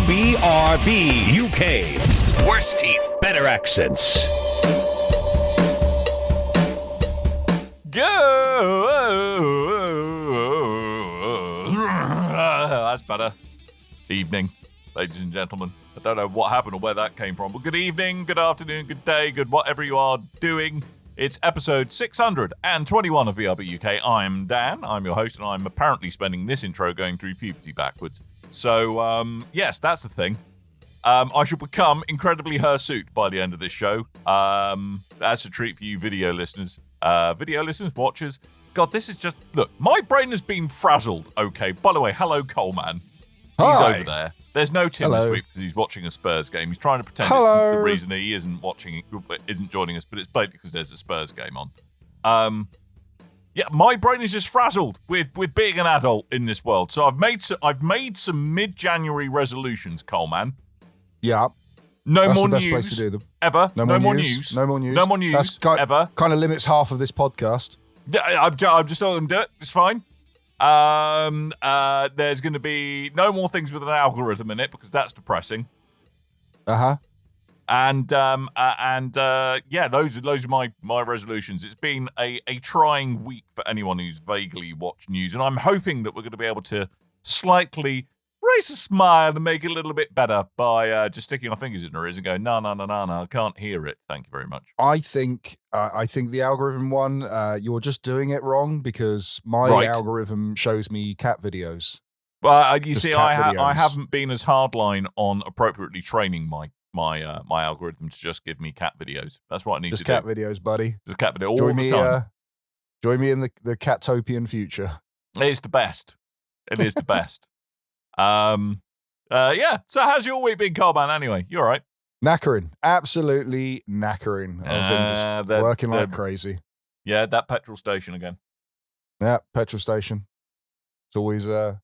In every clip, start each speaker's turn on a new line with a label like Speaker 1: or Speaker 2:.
Speaker 1: BRB UK. Worse teeth, better accents.
Speaker 2: That's better. Evening, ladies and gentlemen. I don't know what happened or where that came from, but good evening, good afternoon, good day, good whatever you are doing. It's episode 621 of BRB UK. I'm Dan, I'm your host, and I'm apparently spending this intro going through puberty backwards. So, yes, that's the thing. I should become incredibly hirsute by the end of this show. That's a treat for you video listeners, watchers. God, this is just... Look, my brain has been frazzled, okay? By the way, hello, Coleman. He's
Speaker 3: Hi.
Speaker 2: Over there. There's no Tim
Speaker 3: Hello.
Speaker 2: this week because he's watching a Spurs game. He's trying to pretend
Speaker 3: Hello.
Speaker 2: it's the reason he isn't joining us, but it's basically because there's a Spurs game on. Yeah, my brain is just frazzled with being an adult in this world. So I've made some mid-January resolutions, Coleman.
Speaker 3: Yeah.
Speaker 2: No
Speaker 3: That's
Speaker 2: more
Speaker 3: the best
Speaker 2: news
Speaker 3: place to do them.
Speaker 2: ever.
Speaker 3: No more news. No more news.
Speaker 2: No more news
Speaker 3: That's
Speaker 2: ever.
Speaker 3: Kind of limits half of this podcast.
Speaker 2: Yeah, I'm just not going to do it. It's fine. There's going to be no more things with an algorithm in it because that's depressing. And yeah, those are my resolutions. It's been a trying week for anyone who's vaguely watched news, and I'm hoping that we're going to be able to slightly raise a smile and make it a little bit better by just sticking our fingers in our ears and going, no, I can't hear it. Thank you very much.
Speaker 3: I think the algorithm one, you're just doing it wrong because my
Speaker 2: Right.
Speaker 3: algorithm shows me cat videos.
Speaker 2: Well, you
Speaker 3: Just
Speaker 2: see,
Speaker 3: cat
Speaker 2: I
Speaker 3: videos.
Speaker 2: haven't been as hardline on appropriately training my algorithm to just give me cat videos. That's what I need
Speaker 3: Just
Speaker 2: to
Speaker 3: cat
Speaker 2: do.
Speaker 3: videos, buddy.
Speaker 2: Just cat video all
Speaker 3: Join
Speaker 2: the
Speaker 3: me.
Speaker 2: time.
Speaker 3: Join me in the Cattopian future.
Speaker 2: It's the best. It is the best. Yeah. So how's your week been, Coleman? Anyway, you all right?
Speaker 3: Knackering, absolutely knackering. I've been just working like
Speaker 2: that-
Speaker 3: crazy.
Speaker 2: Yeah, that petrol station again.
Speaker 3: Yeah, petrol station. It's always
Speaker 2: They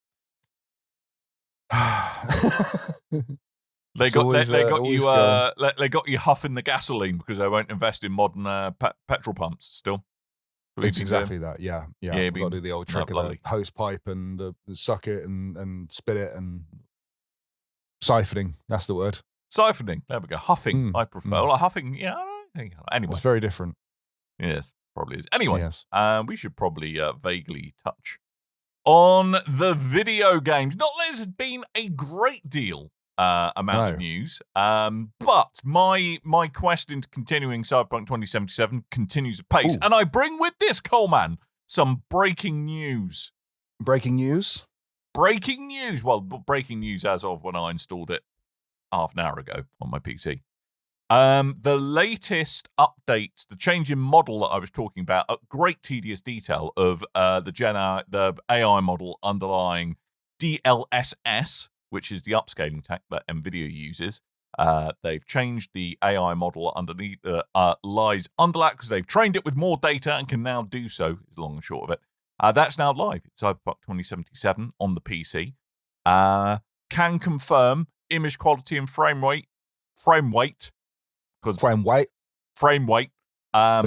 Speaker 3: It's
Speaker 2: got
Speaker 3: always,
Speaker 2: they got
Speaker 3: always
Speaker 2: you they got you huffing the gasoline because they won't invest in modern petrol pumps still. What
Speaker 3: It's
Speaker 2: you've been
Speaker 3: exactly that. Yeah.
Speaker 2: Yeah,
Speaker 3: We've
Speaker 2: you've
Speaker 3: got to
Speaker 2: been-
Speaker 3: do the old
Speaker 2: no,
Speaker 3: trick of
Speaker 2: lovely.
Speaker 3: the hose pipe and the suck it and spit it and siphoning. That's the word.
Speaker 2: Siphoning. There we go. Huffing.
Speaker 3: Mm,
Speaker 2: I prefer. Well, huffing. Yeah. I don't think. Anyway.
Speaker 3: It's very different.
Speaker 2: Yes. Probably is. Anyway.
Speaker 3: Yes.
Speaker 2: We should probably vaguely touch on the video games. Not that there's been a great deal amount of news, but my quest into continuing Cyberpunk 2077 continues at pace,
Speaker 3: Ooh.
Speaker 2: and I bring with this, Coleman, some breaking news.
Speaker 3: Breaking news.
Speaker 2: Breaking news. Well, breaking news as of when I installed it half an hour ago on my PC. The latest updates, the change in model that I was talking about at great tedious detail of the AI model underlying DLSS, which is the upscaling tech that NVIDIA uses. They've changed the AI model underneath lies under that because they've trained it with more data and can now do so, is the long and short of it. That's now live. It's Cyberpunk 2077 on the PC. Can confirm image quality and frame weight.
Speaker 3: Frame weight. Put your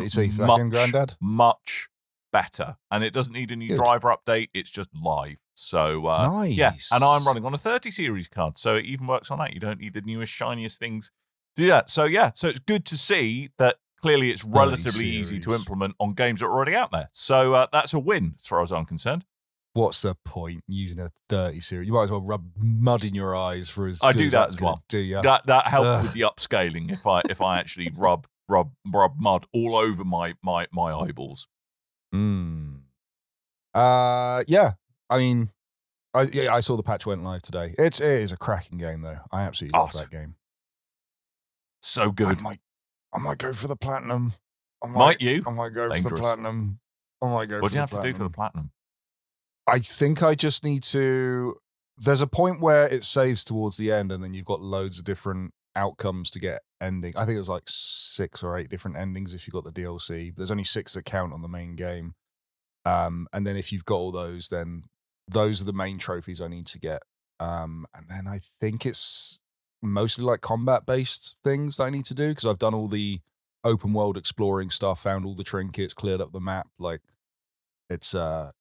Speaker 3: teeth back in, Grandad.
Speaker 2: Much better. And it doesn't need a new
Speaker 3: Good.
Speaker 2: driver update. It's just live. So,
Speaker 3: Nice.
Speaker 2: yeah. And I'm running on a 30 series card. So it even works on that. You don't need the newest, shiniest things to do that. So, yeah. So it's good to see that clearly it's relatively easy to
Speaker 3: series.
Speaker 2: implement on games that are already out there. So that's a win as far as I'm concerned.
Speaker 3: What's the point using a 30 series? You might as well rub mud in your eyes for as
Speaker 2: I
Speaker 3: good
Speaker 2: do
Speaker 3: as
Speaker 2: that
Speaker 3: that's
Speaker 2: as
Speaker 3: gonna
Speaker 2: well.
Speaker 3: Do you?
Speaker 2: That helps
Speaker 3: Ugh.
Speaker 2: with the upscaling if I actually rub mud all over my eyeballs.
Speaker 3: Yeah. I mean, I saw the patch went live today. It is a cracking game though. I absolutely love
Speaker 2: Awesome.
Speaker 3: that game.
Speaker 2: So good.
Speaker 3: I might go for the platinum.
Speaker 2: Might you?
Speaker 3: I might go for
Speaker 2: Dangerous.
Speaker 3: the platinum. I might go
Speaker 2: What
Speaker 3: for
Speaker 2: do you
Speaker 3: the
Speaker 2: have to do for the
Speaker 3: platinum.
Speaker 2: platinum?
Speaker 3: I think I just need to. There's a point where it saves towards the end, and then you've got loads of different outcomes to get ending. I think it was like 6 or 8 different endings if you got the DLC. There's only 6 that count on the main game. And then if you've got all those, then those are the main trophies I need to get. And then I think it's mostly like combat based things that I need to do because I've done all the open world exploring stuff, found all the trinkets, cleared up the map. Like it's a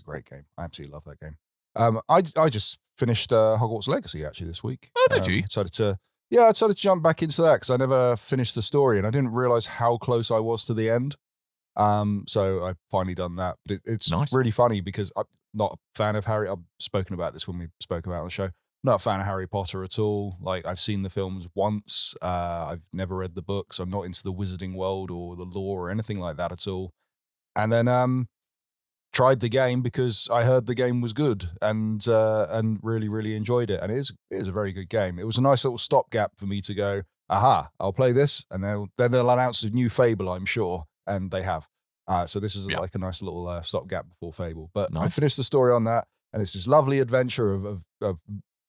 Speaker 3: great game. I absolutely love that game. I just finished Hogwarts Legacy actually this week.
Speaker 2: Oh, did you?
Speaker 3: I decided to jump back into that because I never finished the story and I didn't realize how close I was to the end. So I've finally done that. But it's
Speaker 2: Nice.
Speaker 3: really funny because I'm not a fan of Harry. I've spoken about this when we spoke about it on the show. Not a fan of Harry Potter at all. Like, I've seen the films once. I've never read the books. I'm not into the wizarding world or the lore or anything like that at all. And then tried the game because I heard the game was good and really, really enjoyed it. And it is a very good game. It was a nice little stopgap for me to go, aha, I'll play this. And then they'll announce a new Fable, I'm sure. And they have. So this is like a nice little stopgap before Fable. But I finished the story on that. And it's this lovely adventure of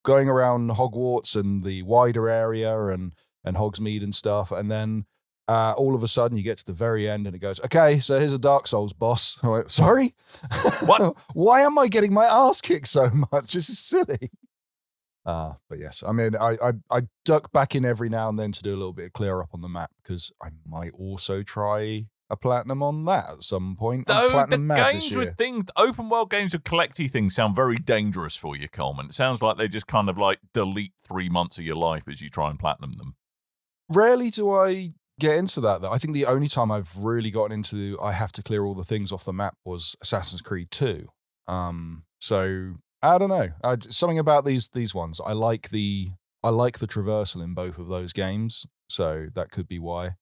Speaker 3: going around Hogwarts and the wider area and Hogsmeade and stuff. And then all of a sudden you get to the very end and it goes, okay, so here's a Dark Souls boss. I'm like, sorry?
Speaker 2: What?
Speaker 3: Why am I getting my ass kicked so much? This is silly. But yes, I mean, I duck back in every now and then to do a little bit of clear up on the map because I might also try a platinum on that at some point.
Speaker 2: Though the games with things, open world games with collecty things sound very dangerous for you, Coleman. It sounds like they just kind of like delete 3 months of your life as you try and platinum them.
Speaker 3: Rarely do I get into that, though. I think the only time I've really gotten into I have to clear all the things off the map was Assassin's Creed 2. So I don't know. Something about these ones. I like the traversal in both of those games, so that could be why.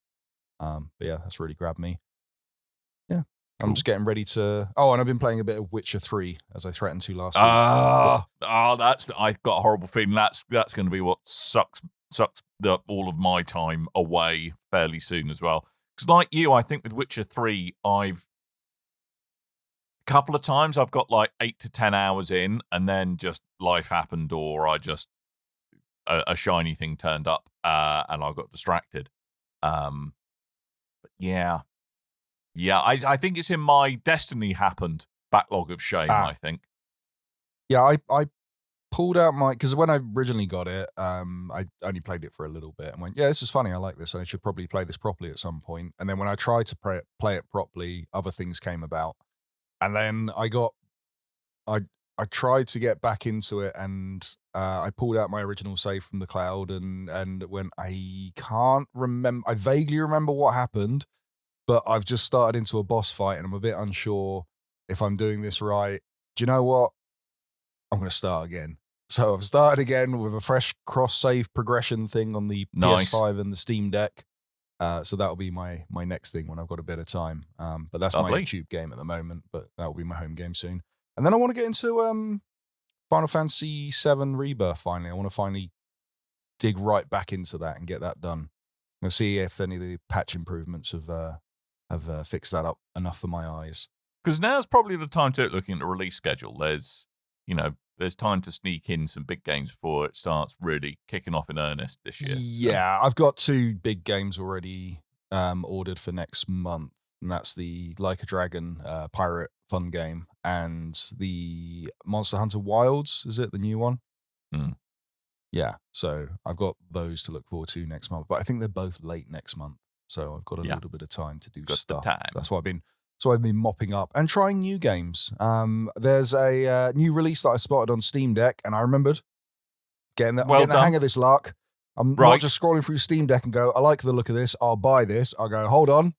Speaker 3: But yeah, that's really grabbed me. Yeah. Cool. I'm just getting ready to... Oh, and I've been playing a bit of Witcher 3, as I threatened to last week.
Speaker 2: I've got a horrible feeling that's going to be what sucks all of my time away fairly soon as well. Because like you, I think with Witcher 3, a couple of times I've got like 8 to 10 hours in, and then just life happened, or I just... a shiny thing turned up, and I got distracted. But yeah, I think it's in my Destiny happened backlog of shame. I think.
Speaker 3: Yeah, I pulled out because when I originally got it, I only played it for a little bit and went, yeah, this is funny. I like this. I should probably play this properly at some point. And then when I tried to play it properly, other things came about, and then I tried to get back into it, and I pulled out my original save from the cloud, and when I can't remember, I vaguely remember what happened, but I've just started into a boss fight, and I'm a bit unsure if I'm doing this right. Do you know what? I'm going to start again. So I've started again with a fresh cross-save progression thing on the PS5 and the Steam Deck. So that'll be my next thing when I've got a bit of time. But that's my YouTube game at the moment, but that'll be my home game soon. And then I want to get into Final Fantasy VII Rebirth finally. I want to finally dig right back into that and get that done. I'll see if any of the patch improvements have fixed that up enough for my eyes.
Speaker 2: Because now's probably the time to looking at the release schedule. There's time to sneak in some big games before it starts really kicking off in earnest this year.
Speaker 3: Yeah, I've got 2 big games already ordered for next month. And that's the Like a Dragon pirate fun game and the Monster Hunter Wilds, is it? The new one? Yeah, so I've got those to look forward to next month. But I think they're both late next month. So I've got a little bit of time to do stuff. That's what I've been mopping up and trying new games. There's a new release that I spotted on Steam Deck, and I remembered getting the hang of this lark. I'm not just scrolling through Steam Deck and go, I like the look of this, I'll buy this. I'll go, hold on.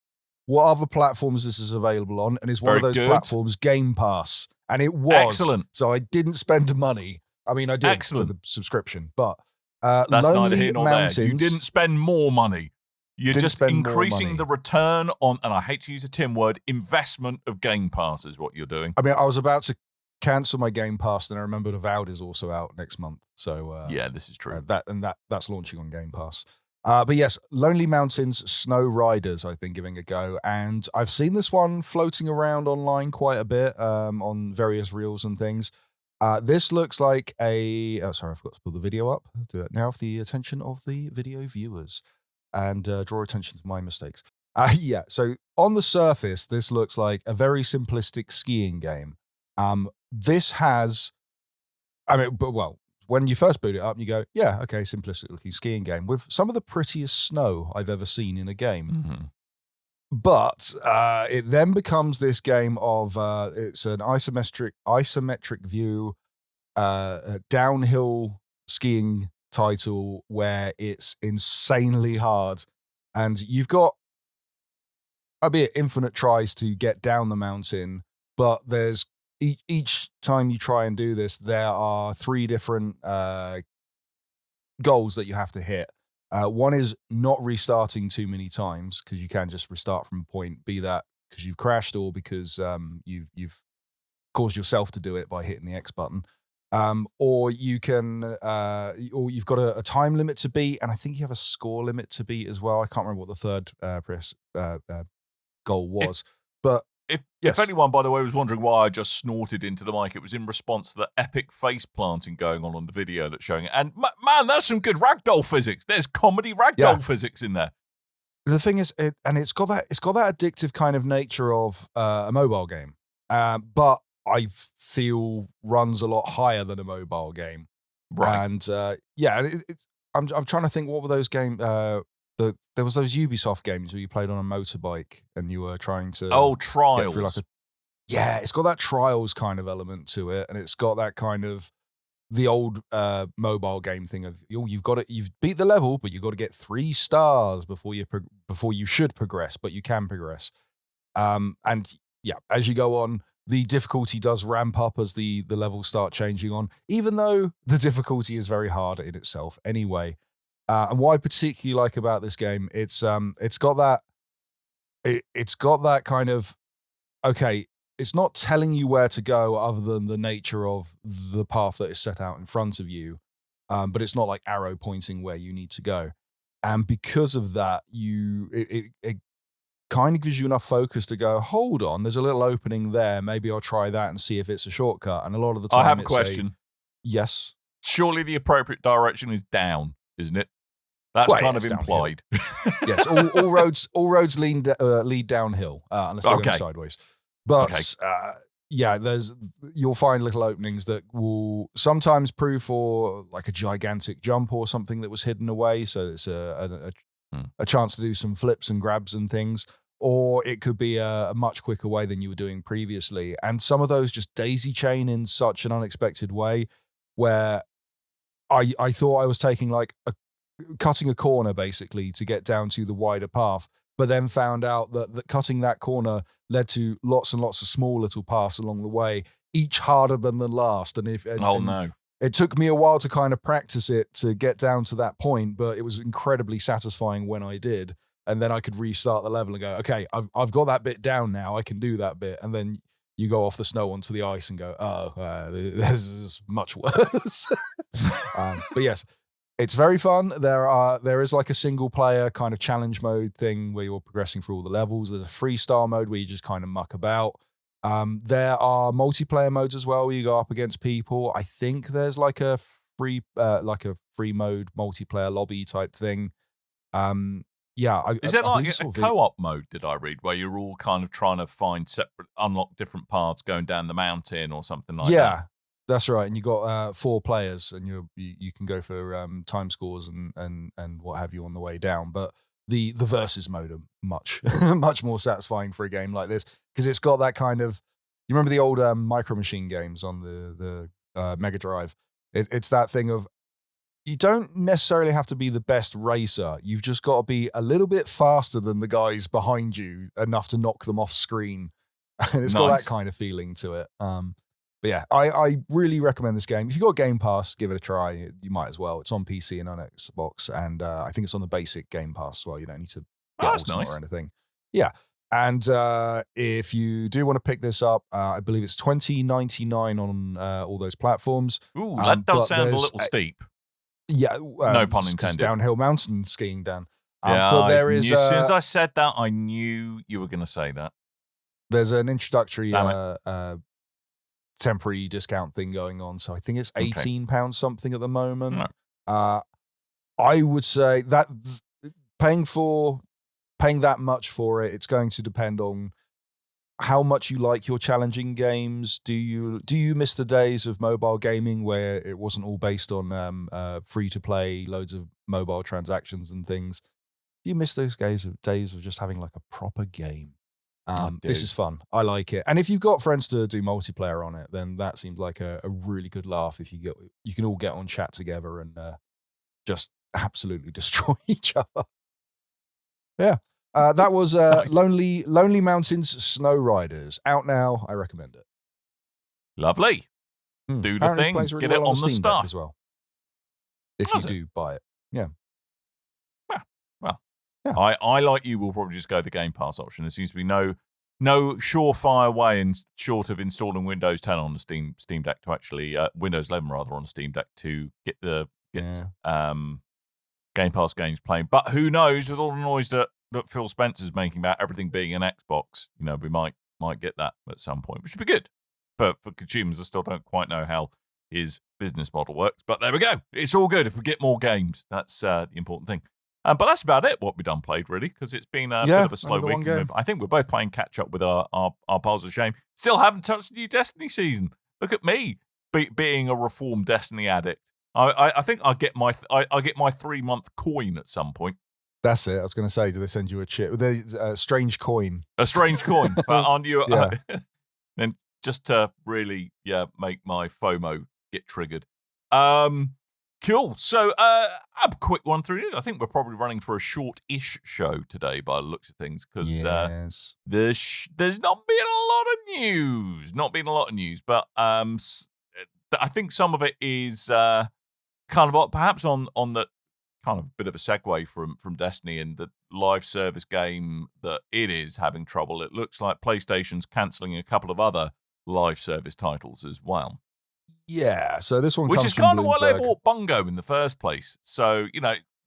Speaker 3: What other platforms this is available on? And it's one of those platforms, Game Pass. And it was.
Speaker 2: Excellent.
Speaker 3: So I didn't spend money. I mean, I did for the subscription. But
Speaker 2: that's neither here nor there. You didn't spend more money. You're just increasing the return on, and I hate to use a Tim word, investment of Game Pass is what you're doing.
Speaker 3: I mean, I was about to cancel my Game Pass, and I remembered Avowed is also out next month. So
Speaker 2: yeah, this is true.
Speaker 3: That's launching on Game Pass. But yes, Lonely Mountains Snow Riders I've been giving a go, and I've seen this one floating around online quite a bit on various reels and things. This looks like sorry, I forgot to pull the video up. I'll do it now for the attention of the video viewers and draw attention to my mistakes. Yeah, so on the surface, this looks like a very simplistic skiing game. This has, when you first boot it up, you go, yeah, okay, simplistic looking skiing game with some of the prettiest snow I've ever seen in a game.
Speaker 2: Mm-hmm.
Speaker 3: But it then becomes this game of it's an isometric view downhill skiing title where it's insanely hard, and you've got albeit infinite tries to get down the mountain, but there's each time you try and do this, there are 3 different goals that you have to hit. One is not restarting too many times, because you can just restart from a point, be that because you've crashed or because you've caused yourself to do it by hitting the X button. Or you can, or you've got a time limit to beat, and I think you have a score limit to beat as well. I can't remember what the third goal was, but
Speaker 2: if anyone, by the way, was wondering why I just snorted into the mic, it was in response to the epic face planting going on the video that's showing it. And man, that's some good ragdoll physics. There's comedy ragdoll physics in there.
Speaker 3: The thing is, it's got that addictive kind of nature of a mobile game, but I feel runs a lot higher than a mobile game.
Speaker 2: Right.
Speaker 3: And I'm trying to think, what were those games? There was those Ubisoft games where you played on a motorbike and you were trying to
Speaker 2: Trials.
Speaker 3: It's got that Trials kind of element to it, and it's got that kind of the old mobile game thing of you've beat the level, but you've got to get 3 stars before you should progress, but you can progress. And as you go on, the difficulty does ramp up as the levels start changing on, even though the difficulty is very hard in itself anyway. And what I particularly like about this game, it's got that kind of, okay, it's not telling you where to go other than the nature of the path that is set out in front of you, but it's not like arrow pointing where you need to go. And because of that, it kind of gives you enough focus to go, hold on, there's a little opening there. Maybe I'll try that and see if it's a shortcut. And a lot of the time,
Speaker 2: I have a question.
Speaker 3: Yes.
Speaker 2: Surely the appropriate direction is down, isn't it? That's kind of implied.
Speaker 3: Yes, all roads lead downhill, unless they're going sideways. But you'll find little openings that will sometimes prove for like a gigantic jump or something that was hidden away. So it's a chance to do some flips and grabs and things. Or it could be a much quicker way than you were doing previously. And some of those just daisy chain in such an unexpected way where I thought I was taking cutting a corner basically to get down to the wider path, but then found out that cutting that corner led to lots and lots of small little paths along the way, each harder than the last. And it took me a while to kind of practice it to get down to that point, but it was incredibly satisfying when I did. And then I could restart the level and go, okay, I've got that bit down now. I can do that bit. And then you go off the snow onto the ice and go, this is much worse. But yes, it's very fun. There is like a single player kind of challenge mode thing where you're progressing through all the levels. There's a freestyle mode where you just kind of muck about. There are multiplayer modes as well where you go up against people. I think there's like a free mode multiplayer lobby type thing.
Speaker 2: Is it like a co-op mode, did I read, where you're all kind of trying to find unlock different paths going down the mountain or something like that?
Speaker 3: Yeah, that's right. And you got 4 players, and you can go for time scores and what have you on the way down. But the versus mode are much much more satisfying for a game like this, because it's got that kind of, you remember the old Micro Machine games on the Mega Drive? It's that thing of, you don't necessarily have to be the best racer. You've just got to be a little bit faster than the guys behind you, enough to knock them off screen. And it's got that kind of feeling to it. But yeah, I really recommend this game. If you've got Game Pass, give it a try. You might as well. It's on PC and on Xbox, and I think it's on the basic Game Pass as well. You don't need to get Ultimate or anything. Yeah. And if you do want to pick this up, I believe it's $20.99 on all those platforms.
Speaker 2: Ooh, that does sound a little steep.
Speaker 3: Yeah,
Speaker 2: no pun intended.
Speaker 3: Downhill mountain skiing, Dan.
Speaker 2: But there is. As soon as I said that, I knew you were going to say that.
Speaker 3: There's an introductory temporary discount thing going on, so I think it's £18 something at the moment. No. I would say that paying that much for it, it's going to depend on how much you like your challenging games. Do you miss the days of mobile gaming where it wasn't all based on free to play, loads of mobile transactions and things? Do you miss those days of just having like a proper game? This is fun. I like it. And if you've got friends to do multiplayer on it, then that seems like a really good laugh. If you can all get on chat together and just absolutely destroy each other. Yeah. That was
Speaker 2: Nice.
Speaker 3: Lonely Mountains Snow Riders. Out now. I recommend it.
Speaker 2: Lovely. Do the
Speaker 3: Apparently
Speaker 2: thing.
Speaker 3: plays really
Speaker 2: Get it
Speaker 3: well
Speaker 2: on the
Speaker 3: Steam Deck
Speaker 2: stuff
Speaker 3: as well. If
Speaker 2: Does
Speaker 3: you do buy it. Yeah.
Speaker 2: Well,
Speaker 3: Yeah.
Speaker 2: I like you will probably just go the Game Pass option. There seems to be no surefire way in short of installing Windows 10 on the Steam Deck to actually Windows 11 rather on the Steam Deck to get Game Pass games playing. But who knows, with all the noise that Phil Spencer's making about everything being an Xbox, we might get that at some point, which would be good for consumers. I still don't quite know how his business model works, but there we go. It's all good if we get more games. That's the important thing. But that's about it. What we've done played really, because it's been a bit of a slow week. I think we're both playing catch up with our piles of shame. Still haven't touched the new Destiny season. Look at me being a reformed Destiny addict. I think I get my 3-month coin at some point.
Speaker 3: That's it. I was going to say, do they send you a chip? There's a strange coin.
Speaker 2: A strange coin, but aren't you?
Speaker 3: Yeah.
Speaker 2: Then just to really make my FOMO get triggered. Cool. So a quick one through news. I think we're probably running for a short-ish show today by the looks of things, because there's not been a lot of news. But I think some of it is kind of perhaps on the kind of bit of a segue from Destiny and the live service game that it is having trouble. It looks like PlayStation's cancelling a couple of other live service titles as well.
Speaker 3: Yeah, so this one
Speaker 2: which
Speaker 3: comes
Speaker 2: is
Speaker 3: from
Speaker 2: kind of why they
Speaker 3: Bloomberg.
Speaker 2: bought Bungo in the first place. So,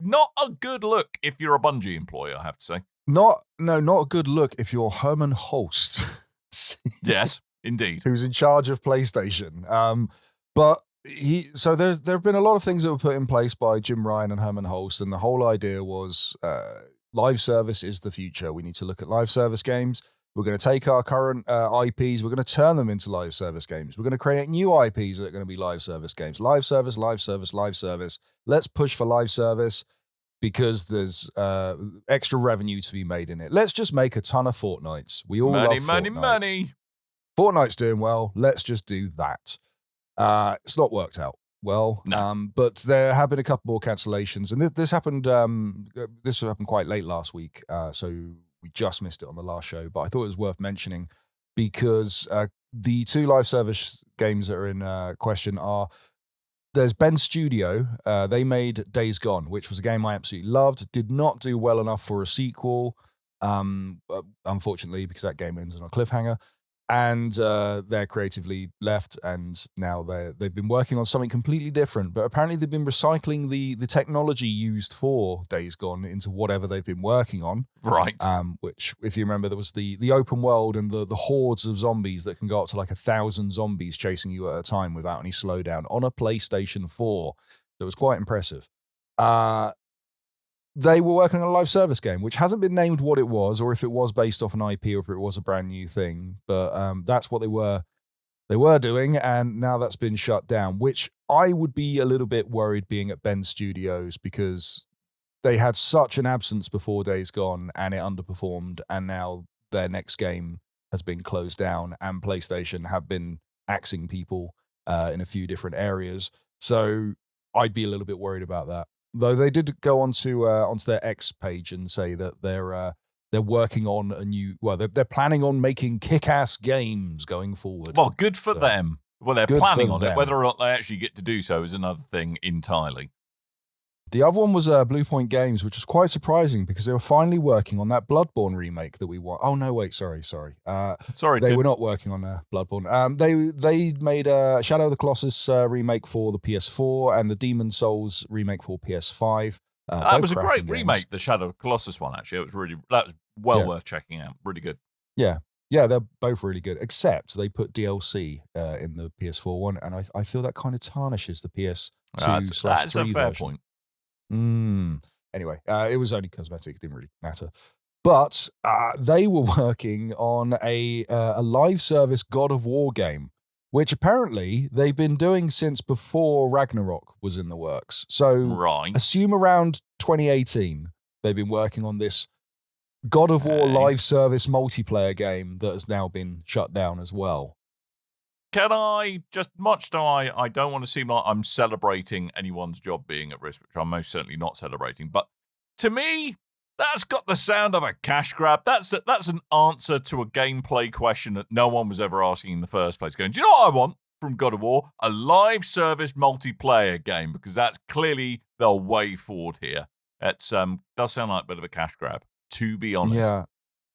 Speaker 2: not a good look if you're a Bungie employee, I have to say.
Speaker 3: Not a good look if you're Herman Holst.
Speaker 2: Yes, indeed.
Speaker 3: Who's in charge of PlayStation. But there have been a lot of things that were put in place by Jim Ryan and Herman Holst, and the whole idea was live service is the future. We need to look at live service games. We're going to take our current IPs, we're going to turn them into live service games. We're going to create new IPs that are going to be live service games. Live service, live service, live service. Let's push for live service because there's extra revenue to be made in it. Let's just make a ton of Fortnites. We all love Fortnite.
Speaker 2: Money.
Speaker 3: Fortnite's doing well. Let's just do that. It's not worked out well,
Speaker 2: No.
Speaker 3: but there have been a couple more cancellations, and this happened. This happened quite late last week, so we just missed it on the last show. But I thought it was worth mentioning because the two live service games that are in question are there's Ben Studio. They made Days Gone, which was a game I absolutely loved. Did not do well enough for a sequel, unfortunately, because that game ends on a cliffhanger. And they're creatively left, and now they've been working on something completely different. But apparently they've been recycling the technology used for Days Gone into whatever they've been working on.
Speaker 2: Right.
Speaker 3: Which, if you remember, there was the open world and the hordes of zombies that can go up to like 1,000 zombies chasing you at a time without any slowdown on a PlayStation 4. That was quite impressive. They were working on a live service game, which hasn't been named what it was, or if it was based off an IP, or if it was a brand new thing. But that's what they were doing, and now that's been shut down, which I would be a little bit worried being at Ben Studios, because they had such an absence before Days Gone, and it underperformed, and now their next game has been closed down, and PlayStation have been axing people in a few different areas. So I'd be a little bit worried about that. Though they did go onto their X page and say that they're working on a new. Well, they're planning on making kick-ass games going forward.
Speaker 2: Well, good for them. Well, they're planning on it.
Speaker 3: them.
Speaker 2: Whether or not they actually get to do so is another thing entirely.
Speaker 3: The other one was Blue Point Games, which was quite surprising because they were finally working on that Bloodborne remake that we want. Oh no, wait, sorry.
Speaker 2: Sorry,
Speaker 3: they
Speaker 2: Tim.
Speaker 3: were not working on Bloodborne. They made a Shadow of the Colossus remake for the PS4 and the Demon Souls remake for PS5.
Speaker 2: That was a great
Speaker 3: games.
Speaker 2: remake, the Shadow of the Colossus one. Actually, that was well worth checking out. Really good.
Speaker 3: Yeah, they're both really good. Except they put DLC in the PS4 one, and I feel that kind of tarnishes the PS2/3
Speaker 2: That's a fair
Speaker 3: version.
Speaker 2: point.
Speaker 3: Anyway, it was only cosmetic; it didn't really matter. But they were working on a live service God of War game, which apparently they've been doing since before Ragnarok was in the works. So
Speaker 2: Right.
Speaker 3: assume around 2018 they've been working on this God of War live service multiplayer game that has now been shut down as well.
Speaker 2: Can I just, much though I don't want to seem like I'm celebrating anyone's job being at risk, which I'm most certainly not celebrating, but to me, that's got the sound of a cash grab. That's an answer to a gameplay question that no one was ever asking in the first place. Going, do you know what I want from God of War? A live service multiplayer game, because that's clearly the way forward here. It does sound like a bit of a cash grab, to be honest.
Speaker 3: Yeah.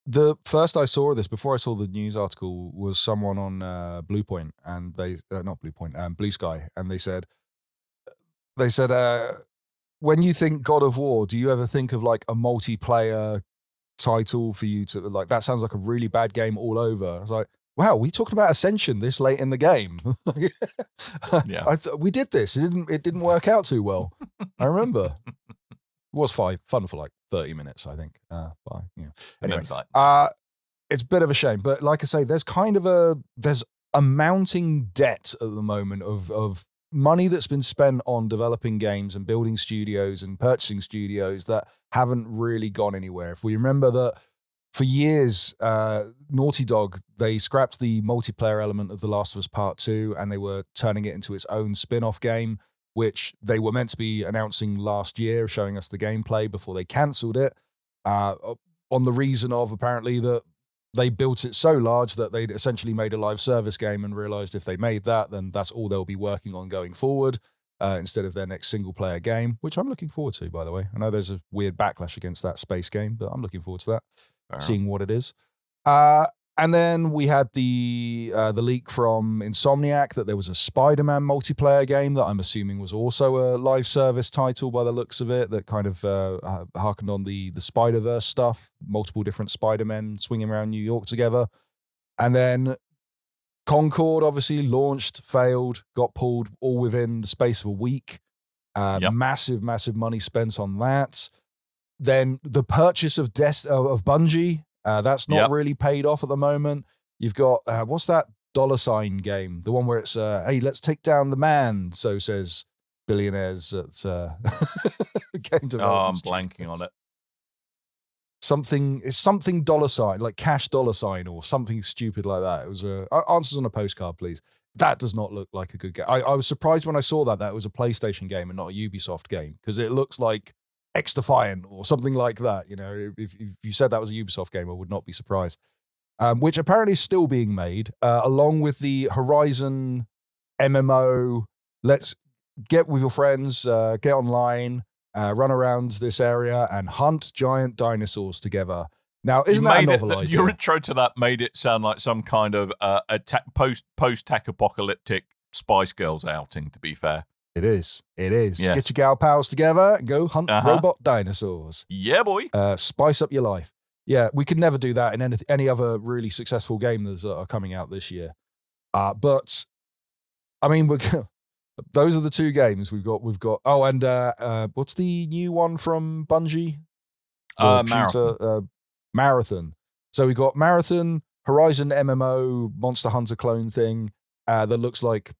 Speaker 3: The first I saw of this, before I saw the news article, was someone on Bluepoint, and they not Bluepoint, Blue Sky, and they said, when you think God of War, do you ever think of like a multiplayer title for you to like? That sounds like a really bad game all over. I was like, wow, we talked about Ascension this late in the game.
Speaker 2: Yeah,
Speaker 3: we did this. It didn't work out too well. I remember. It was fun for like 30 minutes, I think. Anyway, it's a bit of a shame, but like I say, there's a mounting debt at the moment of money that's been spent on developing games and building studios and purchasing studios that haven't really gone anywhere. If we remember that for years, Naughty Dog, they scrapped the multiplayer element of The Last of Us Part 2, and they were turning it into its own spin-off game, which they were meant to be announcing last year, showing us the gameplay before they cancelled it, on the reason of apparently that they built it so large that they'd essentially made a live service game and realized if they made that, then that's all they'll be working on going forward, instead of their next single-player game, which I'm looking forward to, by the way. I know there's a weird backlash against that space game, but I'm looking forward to that, seeing what it is. And then we had the leak from Insomniac that there was a Spider-Man multiplayer game that I'm assuming was also a live service title by the looks of it, that kind of harkened on the Spider-Verse stuff, multiple different Spider-Men swinging around New York together. And then Concord obviously launched, failed, got pulled all within the space of a week. Massive money spent on that. Then the purchase of Bungie, that's not really paid off at the moment. You've got, what's that $ game? The one where it's, hey, let's take down the man, so says billionaires at game development.
Speaker 2: Oh, I'm blanking on it.
Speaker 3: It's something $, like cash $ or something stupid like that. It was answers on a postcard, please. That does not look like a good game. I was surprised when I saw that it was a PlayStation game and not a Ubisoft game, because it looks like X-Defiant or something like that. You know, if you said that was a Ubisoft game, I would not be surprised. Which apparently is still being made, along with the Horizon MMO. Let's get with your friends, get online, run around this area and hunt giant dinosaurs together. Now, isn't that a novel idea?
Speaker 2: Your intro to that made it sound like some kind of post-tech apocalyptic Spice Girls outing, to be fair.
Speaker 3: It is. Yes.
Speaker 2: Get
Speaker 3: your gal pals together and go hunt robot dinosaurs.
Speaker 2: Yeah, boy.
Speaker 3: Spice up your life. Yeah, we could never do that in any other really successful game that are coming out this year. But, I mean, those are the two games we've got. Oh, and what's the new one from Bungie? Marathon. So we got Marathon, Horizon MMO, Monster Hunter clone thing that looks like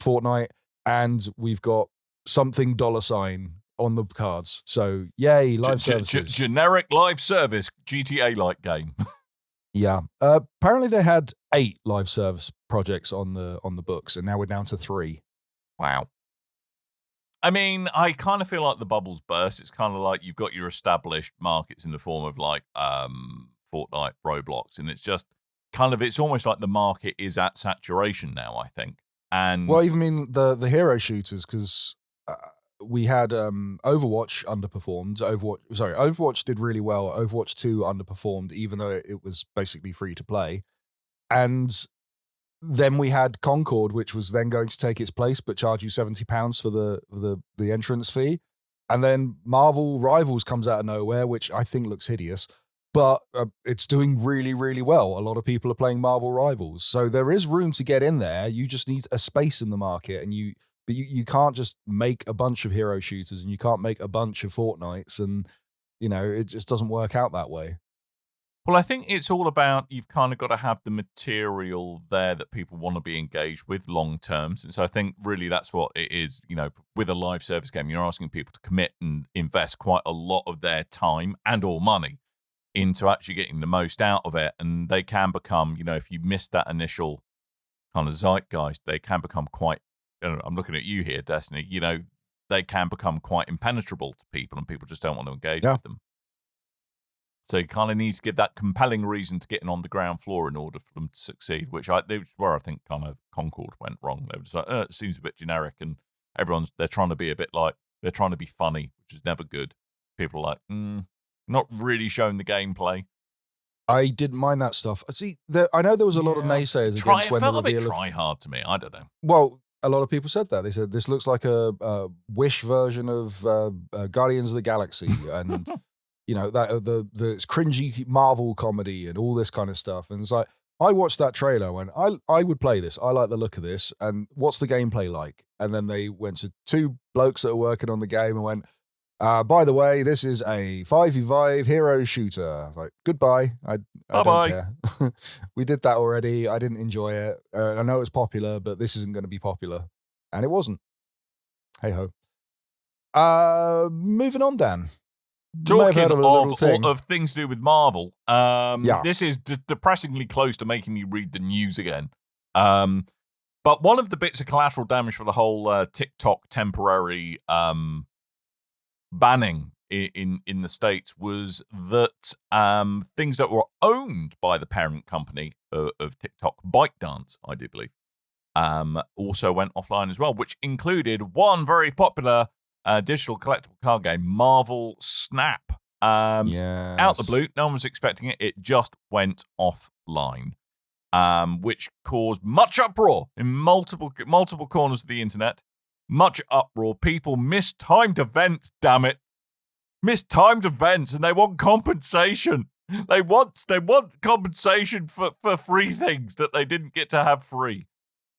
Speaker 3: Fortnite. And we've got something $ on the cards. So, yay, live services.
Speaker 2: Generic live service, GTA-like game.
Speaker 3: Yeah. Apparently they had 8 live service projects on the books, and now we're down to 3.
Speaker 2: Wow. I mean, I kind of feel like the bubble's burst. It's kind of like you've got your established markets in the form of like Fortnite, Roblox, and it's just kind of, it's almost like the market is at saturation now, I think. And
Speaker 3: well, even mean the hero shooters, because we had Overwatch underperformed. Overwatch did really well. Overwatch 2 underperformed, even though it was basically free to play. And then we had Concord, which was then going to take its place, but charge you £70 for the entrance fee. And then Marvel Rivals comes out of nowhere, which I think looks hideous. But it's doing really, really well. A lot of people are playing Marvel Rivals. So there is room to get in there. You just need a space in the market. And you can't just make a bunch of hero shooters, and you can't make a bunch of Fortnites. And, you know, it just doesn't work out that way.
Speaker 2: Well, I think it's all about, you've kind of got to have the material there that people want to be engaged with long term. And so I think really that's what it is. You know, with a live service game, you're asking people to commit and invest quite a lot of their time and or money into actually getting the most out of it. And they can become, if you miss that initial kind of zeitgeist, they can become quite, I'm looking at you here, Destiny, they can become quite impenetrable to people, and people just don't want to engage with them. So you kind of need to give that compelling reason to getting on the ground floor in order for them to succeed, which is where I think kind of Concord went wrong. They were just like, it seems a bit generic, and they're trying to be a bit like, they're trying to be funny, which is never good. People are like, not really showing the gameplay.
Speaker 3: I didn't mind that stuff. See, I know there was a lot of naysayers against when the reveal
Speaker 2: it felt a bit try hard to me. I don't know.
Speaker 3: Well, a lot of people said that. They said this looks like a Wish version of Guardians of the Galaxy, and that it's cringy Marvel comedy and all this kind of stuff. And it's like, I watched that trailer and I would play this. I like the look of this. And what's the gameplay like? And then they went to two blokes that are working on the game and went, by the way, this is a 5v5 hero shooter. Like, goodbye. I don't care. We did that already. I didn't enjoy it. I know it's popular, but this isn't going to be popular. And it wasn't. Hey ho. Moving on, Dan.
Speaker 2: Talking of things to do with Marvel, this is depressingly close to making me read the news again. But one of the bits of collateral damage for the whole TikTok temporary banning in the States was that things that were owned by the parent company of TikTok, ByteDance, I do believe, also went offline as well, which included one very popular digital collectible card game, Marvel Snap. Out the blue, no one was expecting it. It just went offline, which caused much uproar in multiple corners of the internet. Much uproar. People mistimed events, damn it. Mistimed events, and they want compensation. They want compensation for free things that they didn't get to have free.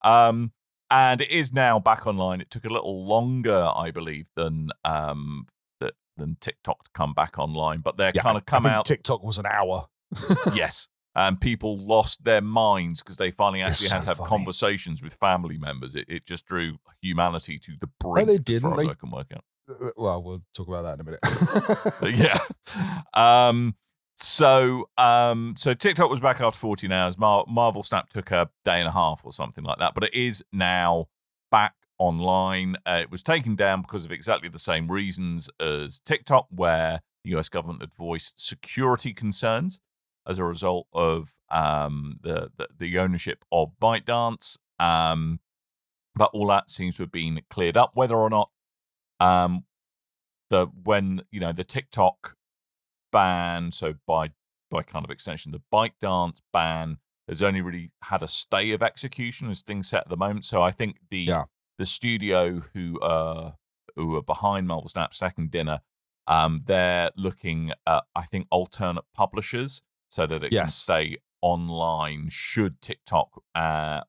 Speaker 2: And it is now back online. It took a little longer, I believe, than TikTok to come back online. But they're kind of come out.
Speaker 3: TikTok was an hour.
Speaker 2: Yes. And people lost their minds because they finally actually had to have conversations with family members. It just drew humanity to the brink.
Speaker 3: No, they didn't.
Speaker 2: As far as I can work out.
Speaker 3: Well, we'll talk about that in a minute.
Speaker 2: Yeah. So TikTok was back after 14 hours. Marvel Snap took a day and a half or something like that, but it is now back online. It was taken down because of exactly the same reasons as TikTok, where the US government had voiced security concerns as a result of the ownership of ByteDance. But all that seems to have been cleared up. Whether or not the TikTok ban, so by kind of extension, the ByteDance ban has only really had a stay of execution as things set at the moment. So I think the studio who are behind Marvel Snap Second Dinner, they're looking at, I think, alternate publishers so that it can stay online should TikTok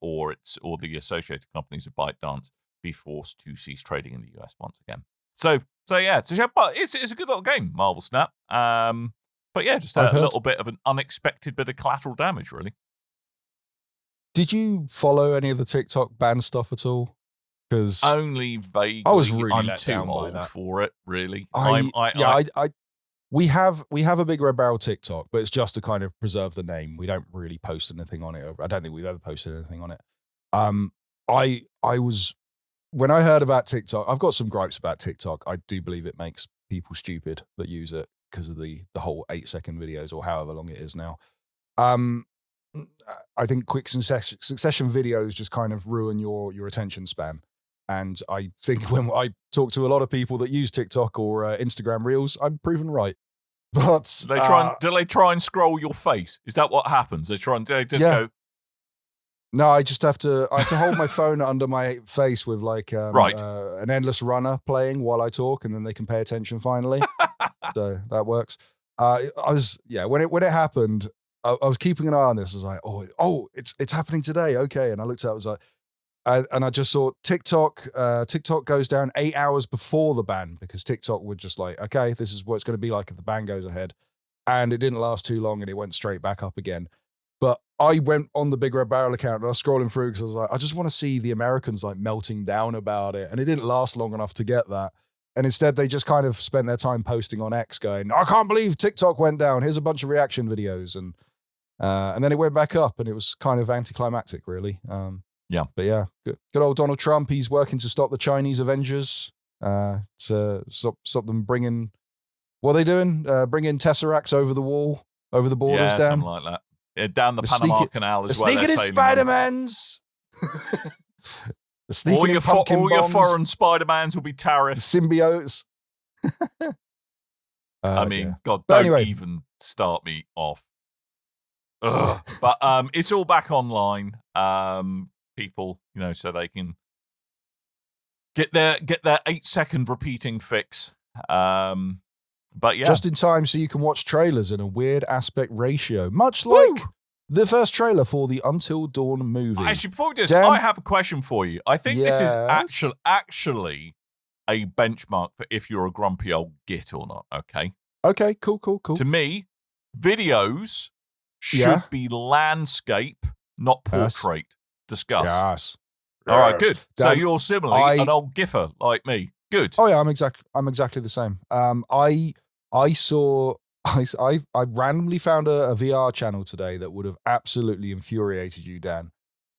Speaker 2: or the associated companies of ByteDance be forced to cease trading in the US once again. So yeah, it's a good little game, Marvel Snap. But yeah, just a little bit of an unexpected bit of collateral damage, really.
Speaker 3: Did you follow any of the TikTok ban stuff at all? Because
Speaker 2: only vaguely.
Speaker 3: I was really
Speaker 2: I'm
Speaker 3: let
Speaker 2: too
Speaker 3: down
Speaker 2: old
Speaker 3: by that.
Speaker 2: for it, really.
Speaker 3: We have a Big Red Barrel TikTok, but it's just to kind of preserve the name. We don't really post anything on it. I don't think we've ever posted anything on it. I was, when I heard about TikTok, I've got some gripes about TikTok. I do believe it makes people stupid that use it because of the whole 8-second videos or however long it is now. I think quick succession videos just kind of ruin your attention span. And I think when I talk to a lot of people that use TikTok or Instagram Reels, I'm proven right. But
Speaker 2: do they try and scroll your face? Is that what happens? They go.
Speaker 3: No, I have to hold my phone under my face with like an endless runner playing while I talk, and then they can pay attention finally. So that works. When it happened, I was keeping an eye on this. I was like, it's happening today. Okay. And I looked at it, I was like, and I just saw TikTok goes down 8 hours before the ban, because TikTok would just like, okay, this is what it's going to be like if the ban goes ahead. And it didn't last too long and it went straight back up again. But I went on the Big Red Barrel account and I was scrolling through because I was like, I just want to see the Americans like melting down about it. And it didn't last long enough to get that. And instead, they just kind of spent their time posting on X going, I can't believe TikTok went down. Here's a bunch of reaction videos. And then it went back up, and it was kind of anticlimactic, really.
Speaker 2: Yeah.
Speaker 3: But yeah, good old Donald Trump. He's working to stop the Chinese Avengers, to stop them bringing, what are they doing? Bringing Tesseracts over the wall, over the borders, Dan?
Speaker 2: Something like that. Yeah, down the Panama Canal as well.
Speaker 3: Sneaking in Spider-Mans.
Speaker 2: All your foreign Spider-Mans will be tariffs.
Speaker 3: Symbiotes.
Speaker 2: I mean,
Speaker 3: yeah.
Speaker 2: God,
Speaker 3: But
Speaker 2: don't
Speaker 3: anyway.
Speaker 2: even start me off. Ugh. But it's all back online. People, so they can get their 8-second repeating fix. But yeah,
Speaker 3: Just in time so you can watch trailers in a weird aspect ratio, much like the first trailer for the Until Dawn movie.
Speaker 2: Actually, before we do this,
Speaker 3: Dan?
Speaker 2: I have a question for you. I think this is
Speaker 3: Yes?
Speaker 2: actually a benchmark for if you're a grumpy old git or not. Okay.
Speaker 3: Okay, cool.
Speaker 2: To me, videos should
Speaker 3: Yeah.
Speaker 2: be landscape, not
Speaker 3: Yes.
Speaker 2: portrait. Discuss.
Speaker 3: Yes.
Speaker 2: All right,
Speaker 3: Yes.
Speaker 2: good. So
Speaker 3: Dan,
Speaker 2: you're similarly an old giffer like me. Good.
Speaker 3: Oh yeah, I'm exactly the same. I randomly found a VR channel today that would have absolutely infuriated you, Dan,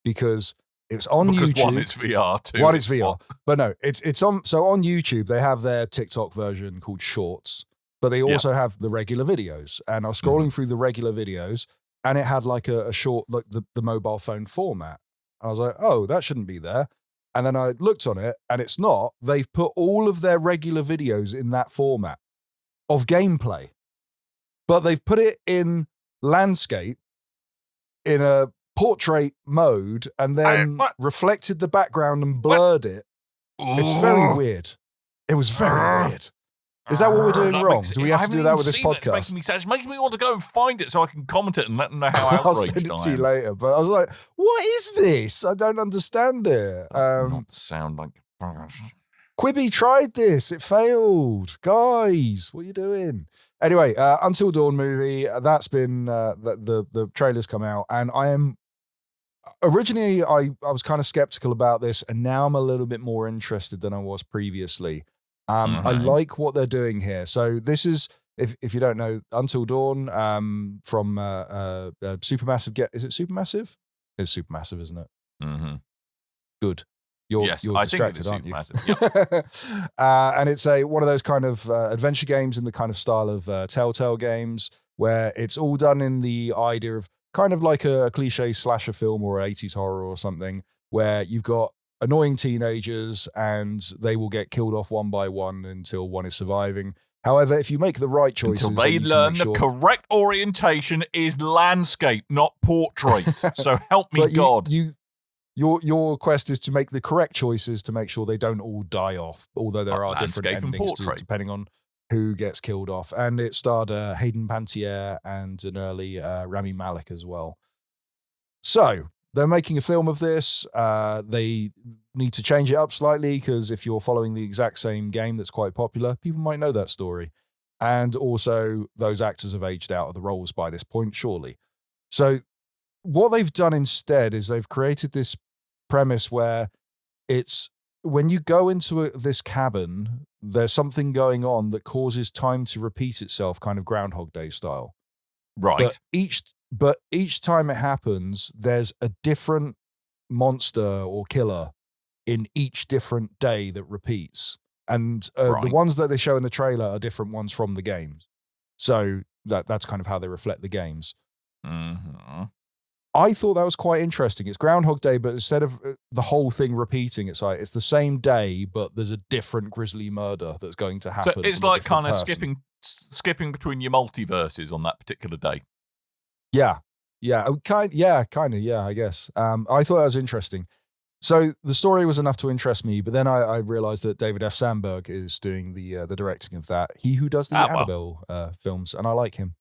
Speaker 3: because it's on YouTube.
Speaker 2: One, it's VR. Two,
Speaker 3: One, it's VR. But no, it's on. So on YouTube, they have their TikTok version called Shorts, but they also have the regular videos. And I was scrolling through the regular videos, and it had like a short, like the mobile phone format. I was like, oh, that shouldn't be there. And then I looked on it, and it's not. They've put all of their regular videos in that format of gameplay, but they've put it in landscape in a portrait mode, and then reflected the background and blurred it. It's very weird. It was very weird. Is that what we're doing wrong? Do we have to do that with this podcast?
Speaker 2: It's making me want to go and find it so I can comment it and let them know how
Speaker 3: I'll
Speaker 2: outraged
Speaker 3: send it
Speaker 2: I
Speaker 3: to you
Speaker 2: am.
Speaker 3: later. But I was like, what is this? I don't understand it.
Speaker 2: Does not sound like...
Speaker 3: Quibi tried this. It failed. Guys, what are you doing? Anyway, Until Dawn movie, that's been, the trailer's come out, and I am, originally I was kind of skeptical about this, and now I'm a little bit more interested than I was previously. I like what they're doing here. So this is, if you don't know, Until Dawn, from Supermassive. Is it Supermassive? It's Supermassive, isn't it?
Speaker 2: Mm-hmm.
Speaker 3: Good. You're
Speaker 2: I
Speaker 3: distracted,
Speaker 2: think it is
Speaker 3: aren't you?
Speaker 2: Supermassive. Yep.
Speaker 3: And it's one of those kind of adventure games in the kind of style of Telltale games, where it's all done in the idea of kind of like a cliche slasher film or 80s horror or something, where you've got annoying teenagers and they will get killed off one by one until one is surviving. However, if you make the right choices,
Speaker 2: Until they learn the correct orientation is landscape, not portrait. So help me God.
Speaker 3: Your quest is to make the correct choices to make sure they don't all die off, although there are different endings depending on who gets killed off. And it starred Hayden Panettiere and an early Rami Malek as well. So they're making a film of this. They need to change it up slightly because if you're following the exact same game that's quite popular, people might know that story. And also those actors have aged out of the roles by this point, surely. So what they've done instead is they've created this premise where it's when you go into this cabin, there's something going on that causes time to repeat itself, kind of Groundhog Day style.
Speaker 2: Right.
Speaker 3: But each time it happens, there's a different monster or killer in each different day that repeats. And the ones that they show in the trailer are different ones from the games. So that's kind of how they reflect the games.
Speaker 2: Mm-hmm.
Speaker 3: I thought that was quite interesting. It's Groundhog Day, but instead of the whole thing repeating, it's like it's the same day, but there's a different grisly murder that's going to happen.
Speaker 2: So it's like kind of skipping between your multiverses on that particular day.
Speaker 3: Yeah, kind of, I guess. I thought that was interesting. So the story was enough to interest me, but then I realized that David F. Sandberg is doing the directing of that. He who does the Annabelle films, and I like him.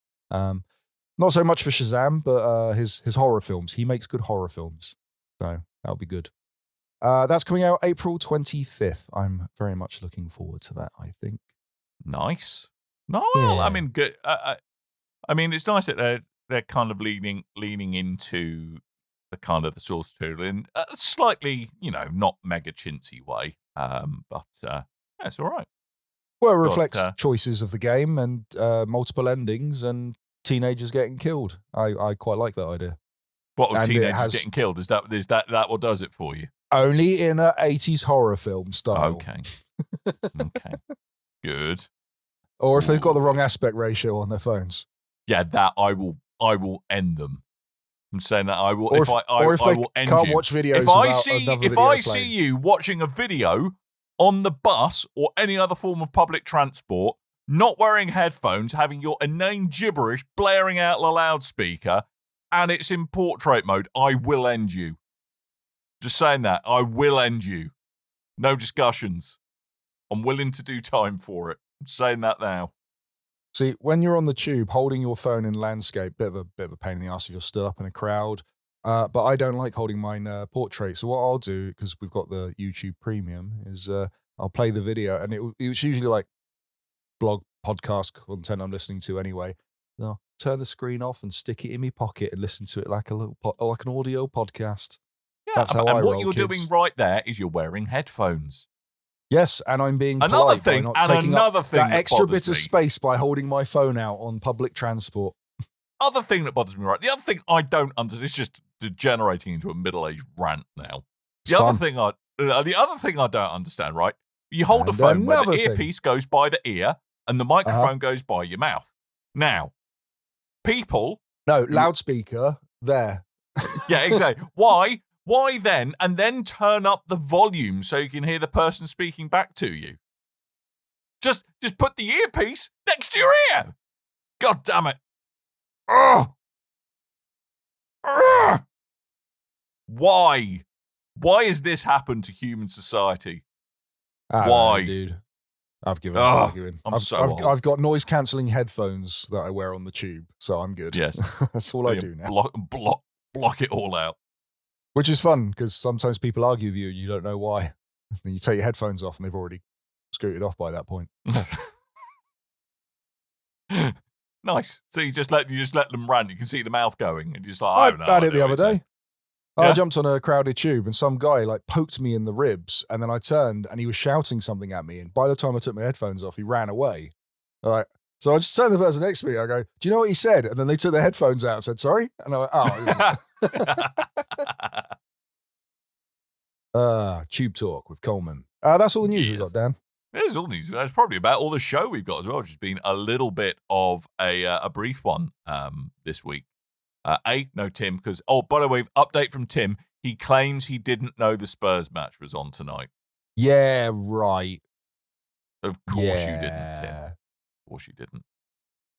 Speaker 3: Not so much for Shazam, but his horror films. He makes good horror films, so that'll be good. That's coming out April 25th. I'm very much looking forward to that, I think.
Speaker 2: Nice. No, well,
Speaker 3: Yeah.
Speaker 2: I mean, good. I mean, it's nice that they're kind of leaning into the kind of the source material in a slightly, not mega chintzy way. But it's all right.
Speaker 3: Well, it reflects choices of the game and multiple endings and teenagers getting killed. I quite like that idea.
Speaker 2: What, with teenagers getting killed? Is that what does it for you?
Speaker 3: Only in a 80s horror film style.
Speaker 2: Okay. Okay. Good.
Speaker 3: Or if they've got the wrong aspect ratio on their phones.
Speaker 2: Yeah, that I will end them. I'm saying that I will.
Speaker 3: Or if they
Speaker 2: will end
Speaker 3: can't
Speaker 2: you.
Speaker 3: watch videos.
Speaker 2: If I see you watching a video on the bus or any other form of public transport, not wearing headphones, having your inane gibberish blaring out the loudspeaker, and it's in portrait mode, I will end you. Just saying that. I will end you. No discussions. I'm willing to do time for it. I'm saying that now.
Speaker 3: See, when you're on the tube holding your phone in landscape, bit of a pain in the ass if you're stood up in a crowd. But I don't like holding mine portrait. So what I'll do, because we've got the YouTube Premium, is I'll play the video, and it's usually like blog podcast content I'm listening to anyway. Then I'll turn the screen off and stick it in my pocket and listen to it like like an audio podcast.
Speaker 2: Yeah,
Speaker 3: that's how I roll,
Speaker 2: what you're doing right there is you're wearing headphones.
Speaker 3: Yes, and I'm being
Speaker 2: another
Speaker 3: polite
Speaker 2: thing,
Speaker 3: by not
Speaker 2: and
Speaker 3: taking
Speaker 2: another
Speaker 3: up
Speaker 2: thing
Speaker 3: that
Speaker 2: that
Speaker 3: extra
Speaker 2: bothers
Speaker 3: bit of
Speaker 2: me.
Speaker 3: space by holding my phone out on public transport.
Speaker 2: Other thing that bothers me, right? The other thing I don't understand. It's just degenerating into a middle-aged rant now. The other thing I don't understand, right? You hold a phone where the earpiece goes by the ear and the microphone goes by your mouth. Now, people.
Speaker 3: No, loudspeaker there.
Speaker 2: Yeah, exactly. Why? Why then? And then turn up the volume so you can hear the person speaking back to you. Just put the earpiece next to your ear. God damn it. Ugh. Ugh. Why? Why has this happened to human society? Why?
Speaker 3: Know, dude? I've given up arguing. I've got noise cancelling headphones that I wear on the tube, so I'm good.
Speaker 2: Yes.
Speaker 3: That's all I do now.
Speaker 2: Block it all out.
Speaker 3: Which is fun, because sometimes people argue with you and you don't know why. Then you take your headphones off and they've already scooted off by that point.
Speaker 2: Nice. So you just let them run. You can see the mouth going, and you're just like,
Speaker 3: I had it the other day.
Speaker 2: Yeah?
Speaker 3: I jumped on a crowded tube and some guy like poked me in the ribs, and then I turned and he was shouting something at me. And by the time I took my headphones off, he ran away. All right. So I just turned to the person next to me. I go, "Do you know what he said?" And then they took their headphones out and said, "Sorry." And I went, "Oh." Tube Talk with Coleman. That's all the news we've got, Dan.
Speaker 2: It is all news. That's probably about all the show we've got as well, which has been a little bit of a brief one this week. No Tim, because, by the way, update from Tim. He claims he didn't know the Spurs match was on tonight.
Speaker 3: Yeah, right.
Speaker 2: Of course you didn't, Tim. Of course you didn't.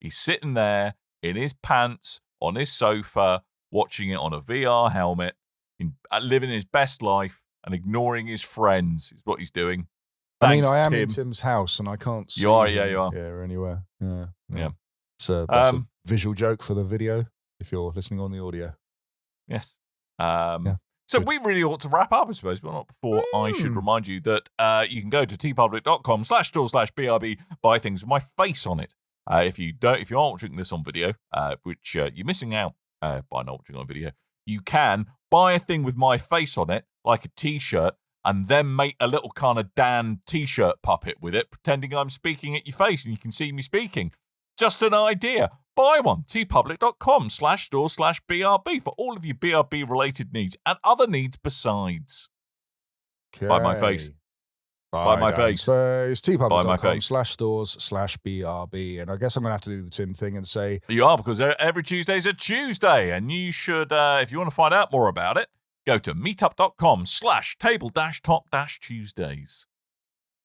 Speaker 2: He's sitting there in his pants on his sofa, watching it on a VR helmet, living his best life and ignoring his friends is what he's doing. Thanks,
Speaker 3: I am
Speaker 2: Tim.
Speaker 3: in Tim's house and I can't see
Speaker 2: you are.
Speaker 3: anywhere. Yeah. So that's a visual joke for the video if you're listening on the audio.
Speaker 2: Yes. So we really ought to wrap up, I suppose, but not before I should remind you that you can go to tpublic.com/store/BRB, buy things with my face on it. If you aren't watching this on video, which you're missing out by not watching on video, you can buy a thing with my face on it, like a t-shirt, and then make a little kind of Dan t-shirt puppet with it, pretending I'm speaking at your face and you can see me speaking. Just an idea. Buy one. tpublic.com/store/BRB for all of your BRB related needs and other needs besides.
Speaker 3: Okay.
Speaker 2: Buy my face. Buy my face.
Speaker 3: tpublic.com/stores/BRB. And I guess I'm going to have to do the Tim thing and say...
Speaker 2: You are, because every Tuesday's a Tuesday, and you should, if you want to find out more about it, go to meetup.com/table-top-Tuesdays.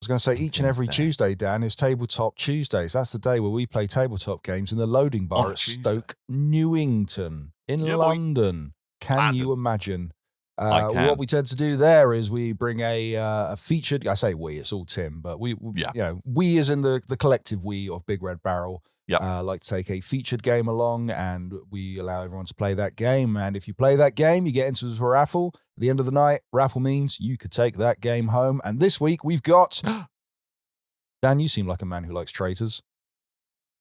Speaker 3: I was going to say each and every Tuesday, Dan, is Tabletop Tuesdays. That's the day where we play tabletop games in the loading bar at Stoke, Newington in London. Can you imagine? What we tend to do there is we bring a featured. I say we, it's all Tim, but we as in the collective we of Big Red Barrel. Like to take a featured game along, and we allow everyone to play that game. And if you play that game, you get into a raffle. At the end of the night, raffle means you could take that game home. And this week we've got Dan. You seem like a man who likes Traitors.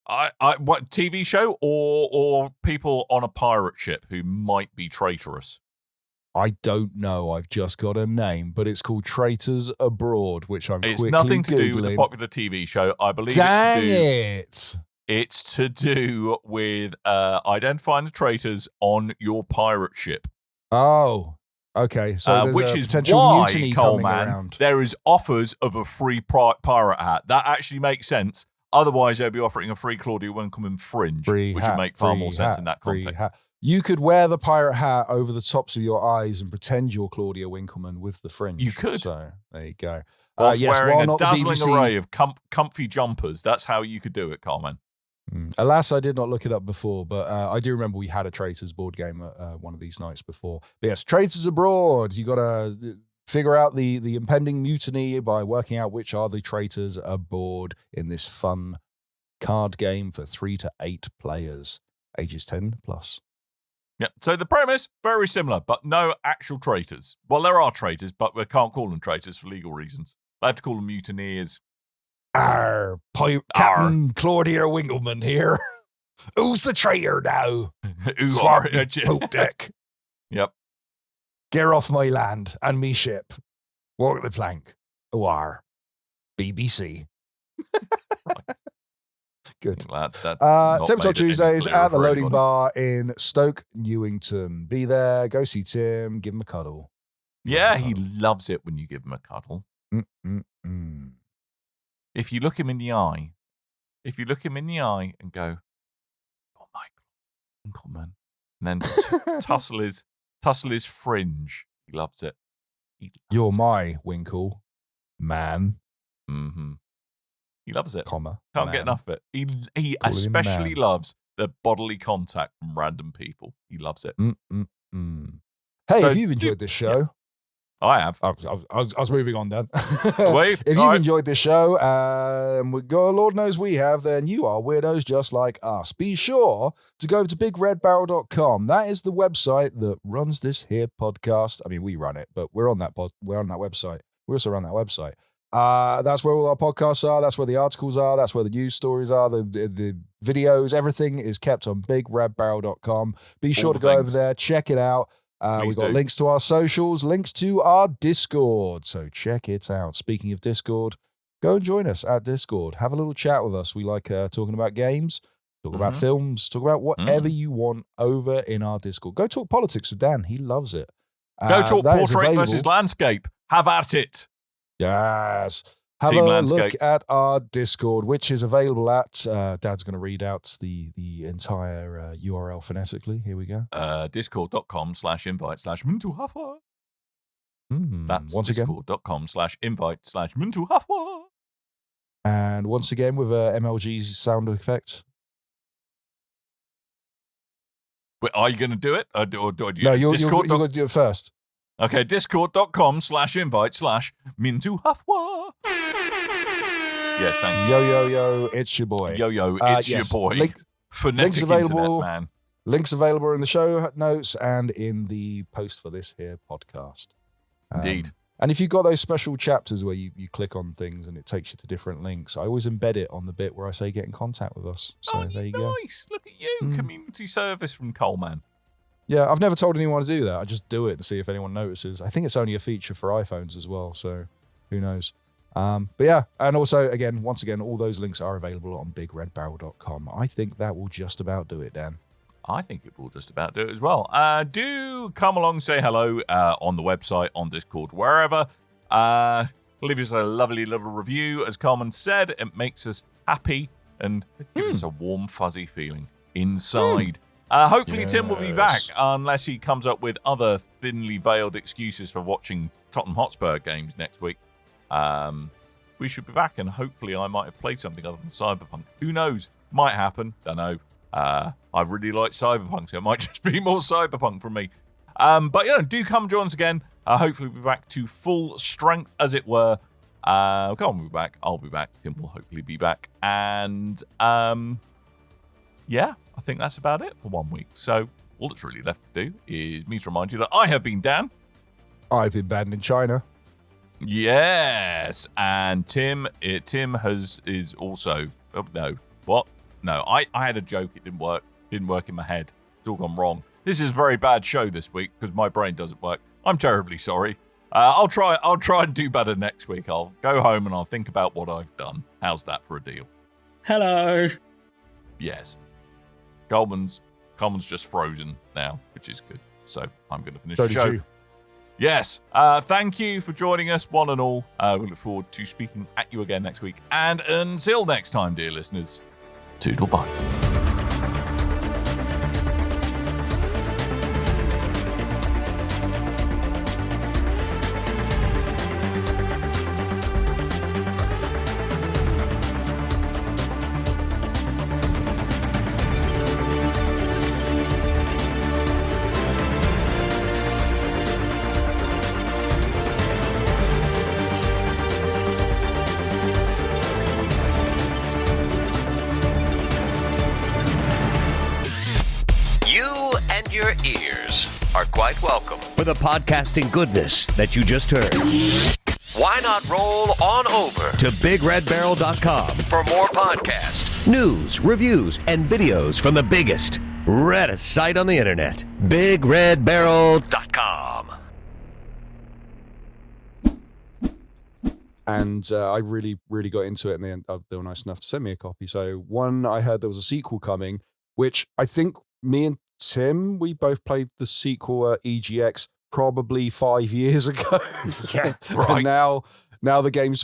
Speaker 2: What TV show or people on a pirate ship who might be traitorous?
Speaker 3: I don't know. I've just got a name, but it's called Traitors Abroad, which I'm
Speaker 2: It's
Speaker 3: quickly
Speaker 2: nothing to
Speaker 3: Googling.
Speaker 2: do with the popular TV show. I believe
Speaker 3: Dang
Speaker 2: it's
Speaker 3: it!
Speaker 2: It's to do with identifying the traitors on your pirate ship.
Speaker 3: Oh, okay. So there's
Speaker 2: which
Speaker 3: a
Speaker 2: is
Speaker 3: potential
Speaker 2: why,
Speaker 3: mutiny coming
Speaker 2: Coleman,
Speaker 3: around.
Speaker 2: there is offers of a free pirate hat. That actually makes sense. Otherwise, they'll be offering a free Claudia Winkleman fringe, which would make far more sense in that context.
Speaker 3: Hat. You could wear the pirate hat over the tops of your eyes and pretend you're Claudia Winkleman with the fringe.
Speaker 2: You could.
Speaker 3: So there you go.
Speaker 2: Whilst wearing
Speaker 3: while
Speaker 2: a dazzling
Speaker 3: BBC...
Speaker 2: array of comfy jumpers. That's how you could do it, Coleman.
Speaker 3: Alas, I did not look it up before, but I do remember we had a Traitors board game at one of these nights before. But yes, Traitors Abroad. You got to figure out the impending mutiny by working out which are the traitors aboard in this fun card game for 3 to 8 players, ages 10 plus.
Speaker 2: Yeah. So the premise, very similar, but no actual traitors. Well, there are traitors, but we can't call them traitors for legal reasons. I have to call them mutineers.
Speaker 3: Captain Claudia Winkleman here. Who's the traitor now?
Speaker 2: Who are
Speaker 3: poop deck.
Speaker 2: Yep.
Speaker 3: Get off my land and me ship. Walk the plank. Who are? BBC.
Speaker 2: Right.
Speaker 3: Good.
Speaker 2: That's
Speaker 3: Tabletop Tuesdays at the loading
Speaker 2: anybody.
Speaker 3: bar in Stoke, Newington. Be there. Go see Tim. Give him a cuddle.
Speaker 2: Yeah, he loves it when you give him a cuddle.
Speaker 3: Mm-mm-mm.
Speaker 2: If you look him in the eye, and go, "Oh, Michael Winkleman," and then tussle his fringe, he loves it.
Speaker 3: You're my Winkle man.
Speaker 2: Mm-hmm. He loves it.
Speaker 3: Comma.
Speaker 2: Can't
Speaker 3: man.
Speaker 2: get enough of it. He
Speaker 3: Call him
Speaker 2: especially
Speaker 3: man.
Speaker 2: loves the bodily contact from random people. He loves it.
Speaker 3: Mm-mm-mm. Hey,
Speaker 2: So,
Speaker 3: if you've enjoyed this show,
Speaker 2: I have.
Speaker 3: I was moving on then.
Speaker 2: Wait,
Speaker 3: if you've
Speaker 2: all right.
Speaker 3: enjoyed this show, Lord knows we have, then you are weirdos just like us. Be sure to go to bigredbarrel.com. That is the website that runs this here podcast. I mean, we run it, but we're on that website. We also run that website. That's where all our podcasts are. That's where the articles are. That's where the news stories are. The videos, everything is kept on bigredbarrel.com. Be sure to go over there, check it out. We've got links to our socials, links to our Discord. So check it out. Speaking of Discord, go and join us at Discord. Have a little chat with us. We like talking about games, talk about films, talk about whatever you want over in our Discord. Go talk politics with Dan. He loves it.
Speaker 2: Go talk portrait versus landscape. Have at it.
Speaker 3: Yes. Have
Speaker 2: Team
Speaker 3: a
Speaker 2: Landscape.
Speaker 3: look at our Discord, which is available at, Dad's going to read out the entire URL phonetically. Here we go.
Speaker 2: Discord.com/invite/Muntuhafwa. That's
Speaker 3: once again.
Speaker 2: Discord.com/invite/Muntuhafwa.
Speaker 3: And once again with MLG sound effect.
Speaker 2: Wait, are you going to do it? Or do you?
Speaker 3: No, you're
Speaker 2: Discord.
Speaker 3: going to do it first.
Speaker 2: Okay, discord.com/invite/Mintuhafwa. Yes, thank you.
Speaker 3: Yo, it's your boy.
Speaker 2: Yo, it's your
Speaker 3: yes.
Speaker 2: boy. Phonetic
Speaker 3: available.
Speaker 2: internet, man.
Speaker 3: Links available in the show notes and in the post for this here podcast.
Speaker 2: Indeed.
Speaker 3: And if you've got those special chapters where you click on things and it takes you to different links, I always embed it on the bit where I say get in contact with us. So there you go.
Speaker 2: Nice. Look at you. Community service from Coleman.
Speaker 3: Yeah, I've never told anyone to do that. I just do it to see if anyone notices. I think it's only a feature for iPhones as well, so who knows. But yeah, and also, once again, all those links are available on bigredbarrel.com. I think that will just about do it, Dan.
Speaker 2: I think it will just about do it as well. Do come along, say hello on the website, on Discord, wherever. Leave us a lovely little review. As Coleman said, it makes us happy and it gives us a warm, fuzzy feeling inside. Hopefully Tim will be back, unless he comes up with other thinly veiled excuses for watching Tottenham Hotspur games next week. We should be back, and hopefully I might have played something other than Cyberpunk. Who knows? Might happen. Don't know. I really like Cyberpunk, so it might just be more Cyberpunk from me. But do come join us again. Hopefully we'll be back to full strength, as it were. Come on, we'll be back. I'll be back. Tim will hopefully be back. And yeah, I think that's about it for 1 week. So all that's really left to do is me to remind you that I have been Dan.
Speaker 3: I've been banned in China.
Speaker 2: Yes, and Tim is also. Oh, no, what? No, I had a joke. It didn't work. Didn't work in my head. It's all gone wrong. This is a very bad show this week because my brain doesn't work. I'm terribly sorry. I'll try and do better next week. I'll go home and I'll think about what I've done. How's that for a deal?
Speaker 4: Hello.
Speaker 2: Yes. Coleman's just frozen now, which is good. So I'm going to finish
Speaker 3: So
Speaker 2: the
Speaker 3: did
Speaker 2: show.
Speaker 3: you.
Speaker 2: Yes. Thank you for joining us, one and all. We look forward to speaking at you again next week. And until next time, dear listeners, toodle bye.
Speaker 1: Your ears are quite welcome.
Speaker 5: For the podcasting goodness that you just heard.
Speaker 1: Why not roll on over
Speaker 5: To BigRedBarrel.com
Speaker 1: for more podcasts,
Speaker 5: news, reviews, and videos from the biggest, reddest site on the internet. BigRedBarrel.com.
Speaker 3: And I really, really got into it, and they were nice enough to send me a copy. So one, I heard there was a sequel coming, which I think me and Tim, we both played the sequel at EGX probably 5 years ago.
Speaker 4: Yeah,
Speaker 2: right.
Speaker 3: And now the game's